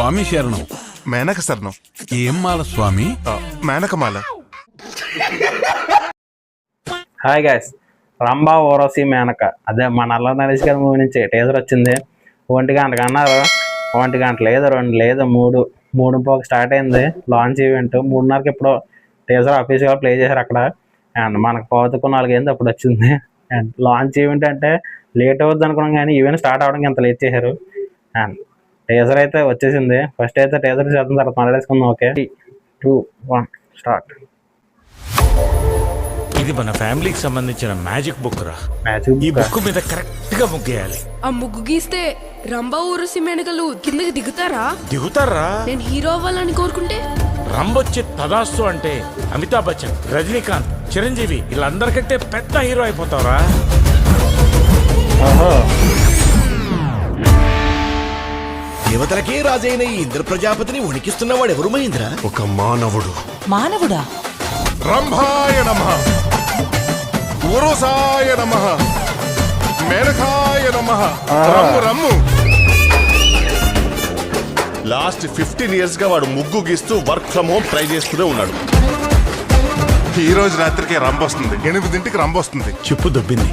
స్వామి శరణం. మేనక శరణం. ఏం మాల స్వామి? మేనకమాల. హాయ్ గైస్, రంభా ఊరసి మేనక అదే మన నల్ల నరేష్ గారి మూవీ నుంచి టీజర్ వచ్చింది. 1 గంటకు అన్నారు, 1 గంట లేదు 2 లేదు 3 స్టార్ట్ అయింది లాంచ్ ఈవెంట్. 3:30కి ఎప్పుడో టీజర్ ఆఫీస్గా ప్లే చేశారు అక్కడ. అండ్ మనకు 4:45 అయింది అప్పుడు వచ్చింది. అండ్ లాంచ్ ఈవెంట్ అంటే లేట్ అవుద్ది అనుకున్నాం, కానీ ఈవెంట్ స్టార్ట్ అవడానికి ఎంత లేట్ చేశారు. అండ్ టీజర్ అయితే వచ్చేసింది. ఫస్ట్ అయితే టీజర్ చేద్దాం, తర్వాత మాట్లాడేసుకుందాం. Okay, 3, 2, 1 start. ఇది మన ఫ్యామిలీకి సంబంధించిన మ్యాజిక్ బుక్ రా. ఈ బుక్ మీద కరెక్ట్ గా ముగ్గేయాలి. ఆ ముగ్గు గీస్తే రంభా ఊరసి మేనకలు కిందకి దిగుతారా? నేను హీరో అవ్వాలని కోరుకుంటే రంబొచ్చి తదాస్తు అంటే అమితాబ్ బచ్చన్, రజనీకాంత్, చిరంజీవి వీళ్ళందరికంటే పెద్ద హీరో అయిపోతావురా. దేవతలకే రాజైన ఈ ఇంద్ర ప్రజాపతిని ఉనికిస్తున్నవాడు ఎవరు మహేంద్ర? ఒక మానవుడా? రంభాయ నమః, ఊరసాయ నమః, మేనకాయ నమః. రమ్ము. లాస్ట్ 15 years గా వాడు ముగ్గు గీస్తూ వర్క్ ఫ్రమ్ హోమ్ ట్రై చేస్తూనే ఉన్నాడు. ఈ రోజు రాత్రికి రంబొస్తుంది, 8ంటికి రంబొస్తుంది. చెప్పు దొబ్బింది.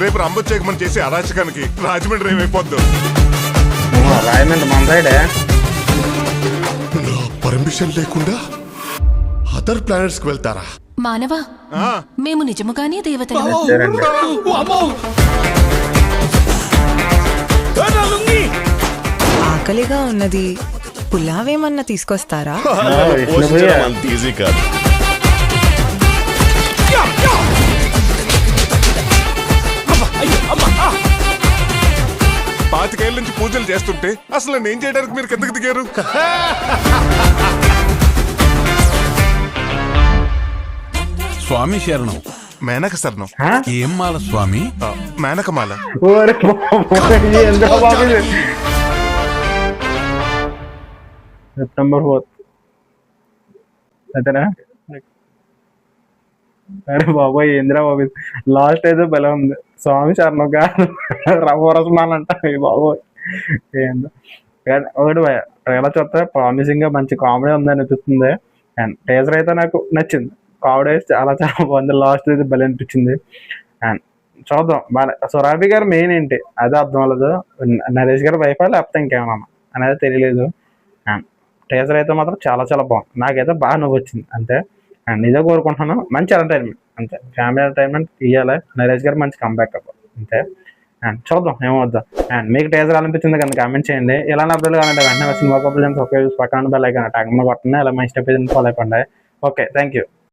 రేపు రంబొచ్చాక మనం చేసే అరాచకానికి రాజమండ్రి ఏమైపోద్దు. పర్మిషన్ లేకుండా అదర్ ప్లానెట్స్ కి వెళ్తారా? మానవా, మేము నిజముగానే దేవతలు. ఆకలిగా ఉన్నది, పులావేమన్నా తీసుకొస్తారా? అంత ఈజీ కాదు. పాతికేళ్ళ నుంచి పూజలు చేస్తుంటే అసలు నేను చేయడానికి మీరు కిందకి దిగారు. స్వామి శరణం. మేనక శరణం. ఏం మాల స్వామి? మేనకమాల. September 4th అంతేనా? అరే బాబోయ్, ఏంద్రా బాబు లాస్ట్ అయితే బలం ఉంది. స్వామి శరణం కాదు, రవరసమాన్ అంట. బాబోయ్ ఏందో. ఒకటి ట్రైలర్ చూస్తే ప్రామిసింగ్ గా మంచి కామెడీ ఉందని అనిపిస్తుంది. అండ్ టీజర్ అయితే నాకు నచ్చింది, కామెడీ చాలా బాగుంది. లాస్ట్ అయితే బలి అనిపించింది. అండ్ చూద్దాం. సురాభి గారు మెయిన్ ఏంటి అదే అర్థం అవ్వలేదు. నరేష్ గారు వైఫా లేకపోతే ఇంకేమన్నా అనేది తెలియలేదు. అండ్ టీజర్ అయితే మాత్రం చాలా బాగుంది. నాకైతే బాగా నవ్వు వచ్చింది అంతే. అండ్ నిజంగా కోరుకుంటున్నాను మంచి ఎంటర్టైన్మెంట్ అంతే. ఫ్యామిలీ ఎంటర్టైన్మెంట్ ఇవ్వాలి. నరేష్ గారు మంచి కంబ్యాక్ అవ్వాలి అంతే. అండ్ చూద్దాం ఏమవుద్దాం. అండ్ మీకు టీజర్ అనిపించింది కనుక కామెంట్ చేయండి. ఇలా అప్డేట్ కావాలంటే వెంటనే సినిమా పక్కన బెల్ ఐకాన్ ట్యాగ్ కొట్టండి. ఇలా మంచి స్టెప్ ఫాలో అయిపోండి. Okay, thank you.